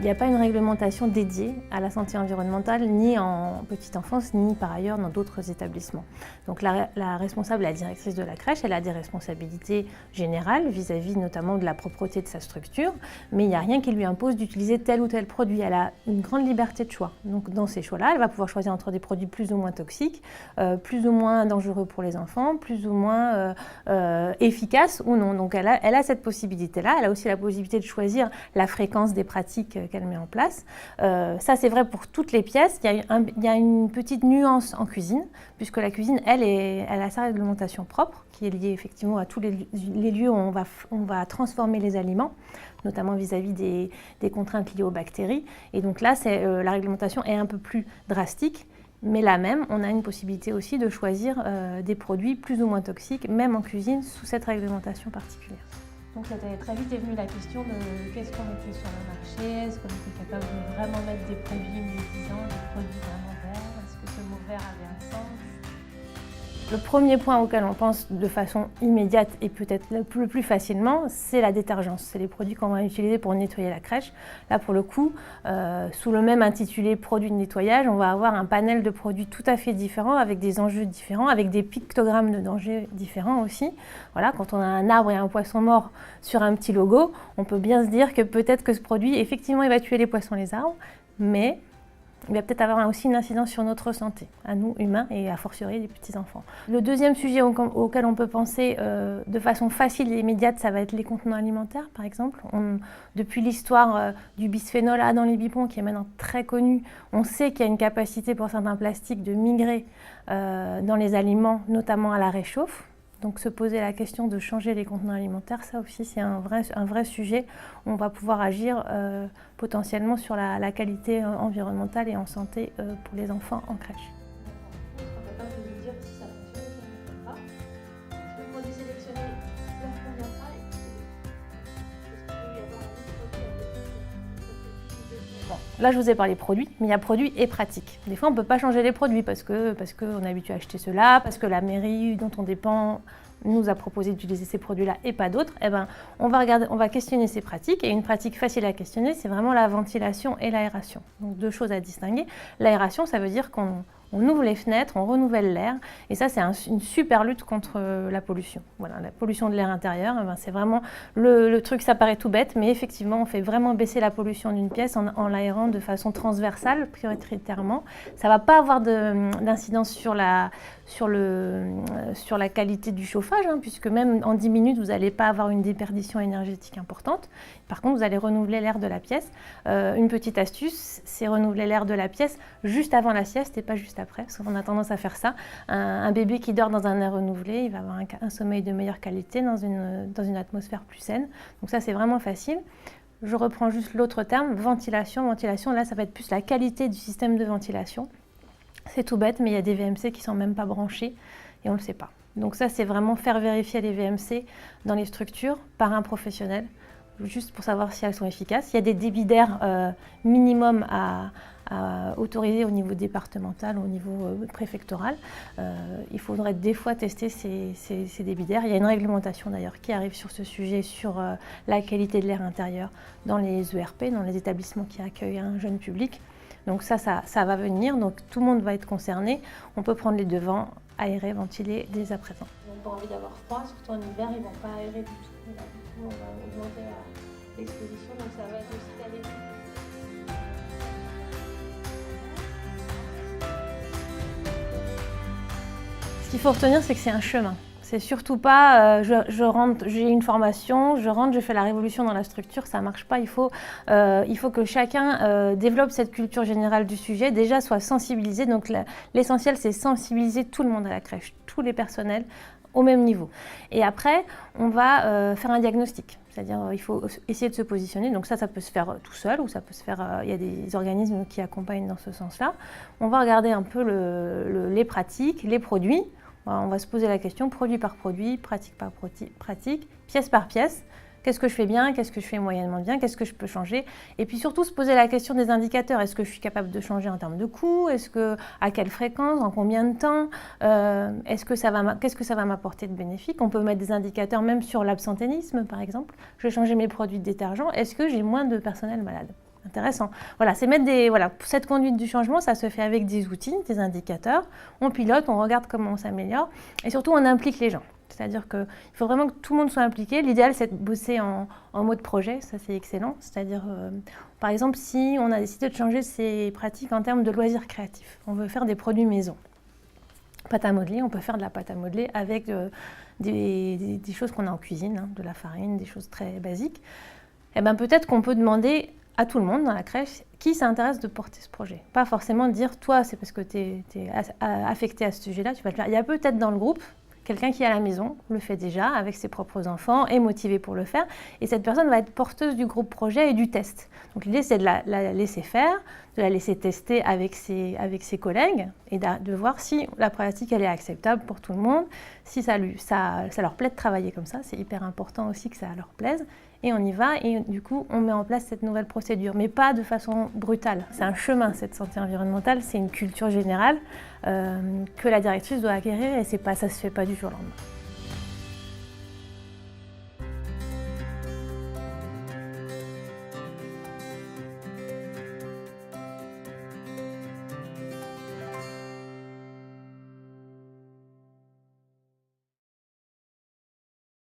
Il n'y a pas une réglementation dédiée à la santé environnementale, ni en petite enfance, ni par ailleurs dans d'autres établissements. Donc la responsable, la directrice de la crèche, elle a des responsabilités générales vis-à-vis notamment de la propreté de sa structure, mais il n'y a rien qui lui impose d'utiliser tel ou tel produit. Elle a une grande liberté de choix. Donc dans ces choix-là, elle va pouvoir choisir entre des produits plus ou moins toxiques, plus ou moins dangereux pour les enfants, plus ou moins efficaces ou non. Donc elle a cette possibilité-là. Elle a aussi la possibilité de choisir la fréquence des pratiques qu'elle met en place. Ça, c'est vrai pour toutes les pièces. Il y a une petite nuance en cuisine, puisque la cuisine, elle a sa réglementation propre, qui est liée effectivement à tous les lieux où on va transformer les aliments, notamment vis-à-vis des contraintes liées aux bactéries. Et donc là, la réglementation est un peu plus drastique, mais là même, on a une possibilité aussi de choisir des produits plus ou moins toxiques, même en cuisine, sous cette réglementation particulière. Donc très vite est venue la question de qu'est-ce qu'on mettait sur le marché, est-ce qu'on était capable de vraiment mettre des produits médisants, des produits vraiment verts, est-ce que ce mot vert avait un sens? Le premier point auquel on pense de façon immédiate et peut-être le plus facilement, c'est la détergence. C'est les produits qu'on va utiliser pour nettoyer la crèche. Là, pour le coup, sous le même intitulé produits de nettoyage, on va avoir un panel de produits tout à fait différents, avec des enjeux différents, avec des pictogrammes de danger différents aussi. Voilà, quand on a un arbre et un poisson mort sur un petit logo, on peut bien se dire que peut-être que ce produit, effectivement, il va tuer les poissons, les arbres, mais il va peut-être avoir aussi une incidence sur notre santé, à nous humains et a fortiori les petits-enfants. Le deuxième sujet auquel on peut penser de façon facile et immédiate, ça va être les contenants alimentaires, par exemple. Depuis l'histoire du bisphénol A dans les biberons, qui est maintenant très connu, on sait qu'il y a une capacité pour certains plastiques de migrer dans les aliments, notamment à la réchauffe. Donc se poser la question de changer les contenants alimentaires, ça aussi c'est un vrai sujet. On va pouvoir agir potentiellement sur la qualité environnementale et en santé pour les enfants en crèche. On est capable de nous dire si ça fonctionne ou ça ne fonctionne pas. Le produit sélectionné ne convient pas et est-ce qu'il peut y avoir un produit. Bon, là je vous ai parlé produits, mais il y a produits et pratiques. Des fois on ne peut pas changer les produits parce qu'on est habitué à acheter cela, parce que la mairie dont on dépend nous a proposé d'utiliser ces produits-là et pas d'autres. Eh ben, on va questionner ces pratiques. Et une pratique facile à questionner, c'est vraiment la ventilation et l'aération. Donc deux choses à distinguer. L'aération, ça veut dire qu'on ouvre les fenêtres, on renouvelle l'air. Et ça, c'est une super lutte contre la pollution. Voilà, la pollution de l'air intérieur, eh ben, c'est vraiment le truc, ça paraît tout bête, mais effectivement, on fait vraiment baisser la pollution d'une pièce en l'aérant de façon transversale, prioritairement. Ça ne va pas avoir d'incidence sur la qualité du chauffage, hein, puisque même en 10 minutes, vous n'allez pas avoir une déperdition énergétique importante. Par contre, vous allez renouveler l'air de la pièce. Une petite astuce, c'est renouveler l'air de la pièce juste avant la sieste et pas juste après, parce qu'on a tendance à faire ça. Un bébé qui dort dans un air renouvelé, il va avoir un sommeil de meilleure qualité dans une atmosphère plus saine. Donc ça, c'est vraiment facile. Je reprends juste l'autre terme, ventilation. Ventilation, là, ça va être plus la qualité du système de ventilation. C'est tout bête, mais il y a des VMC qui ne sont même pas branchés et on ne le sait pas. Donc ça, c'est vraiment faire vérifier les VMC dans les structures par un professionnel, juste pour savoir si elles sont efficaces. Il y a des débits d'air minimum à autoriser au niveau départemental, au niveau préfectoral. Il faudrait des fois tester ces débits d'air. Il y a une réglementation d'ailleurs qui arrive sur ce sujet, sur la qualité de l'air intérieur dans les ERP, dans les établissements qui accueillent un jeune public. Donc ça va venir, donc tout le monde va être concerné. On peut prendre les devants, aérer, ventiler dès à présent. Ils n'ont pas envie d'avoir froid, surtout en hiver, ils ne vont pas aérer du tout. Là, du coup, on va augmenter l'exposition, donc ça va être aussi d'aller. Ce qu'il faut retenir, c'est que c'est un chemin. C'est surtout pas je rentre, j'ai une formation, je rentre, je fais la révolution dans la structure, ça marche pas. Il faut que chacun développe cette culture générale du sujet, déjà soit sensibilisé. Donc l'essentiel, c'est sensibiliser tout le monde à la crèche, tous les personnels au même niveau. Et après, on va faire un diagnostic. C'est-à-dire il faut essayer de se positionner. Donc ça peut se faire tout seul ou ça peut se faire. Il y a des organismes qui accompagnent dans ce sens-là. On va regarder un peu les pratiques, les produits. On va se poser la question produit par produit, pratique par pratique, pièce par pièce. Qu'est-ce que je fais bien, qu'est-ce que je fais moyennement bien, qu'est-ce que je peux changer? Et puis surtout se poser la question des indicateurs. Est-ce que je suis capable de changer en termes de coût? À quelle fréquence? En combien de temps? Qu'est-ce que ça va m'apporter de bénéfique? On peut mettre des indicateurs même sur l'absentéisme par exemple. Je vais changer mes produits de détergent. Est-ce que j'ai moins de personnel malade? intéressant. Voilà, c'est mettre cette conduite du changement, ça se fait avec des outils, des indicateurs. On pilote, on regarde comment on s'améliore et surtout on implique les gens. C'est-à-dire qu'il faut vraiment que tout le monde soit impliqué. L'idéal, c'est de bosser en mode projet, ça c'est excellent. C'est-à-dire, par exemple, si on a décidé de changer ses pratiques en termes de loisirs créatifs, on veut faire des produits maison. Pâte à modeler, on peut faire de la pâte à modeler avec des choses qu'on a en cuisine, hein, de la farine, des choses très basiques. Et bien peut-être qu'on peut demander à tout le monde dans la crèche qui s'intéresse de porter ce projet. Pas forcément dire, toi, c'est parce que tu es affecté à ce sujet-là, tu vas le faire. Il y a peut-être dans le groupe quelqu'un qui est à la maison, le fait déjà avec ses propres enfants, est motivé pour le faire. Et cette personne va être porteuse du groupe projet et du test. Donc l'idée, c'est de la laisser faire, de la laisser tester avec ses collègues et de voir si la pratique elle est acceptable pour tout le monde, si ça leur plaît de travailler comme ça. C'est hyper important aussi que ça leur plaise. Et on y va et du coup, on met en place cette nouvelle procédure, mais pas de façon brutale. C'est un chemin, cette santé environnementale, c'est une culture générale que la directrice doit acquérir et ça ne se fait pas du jour au lendemain.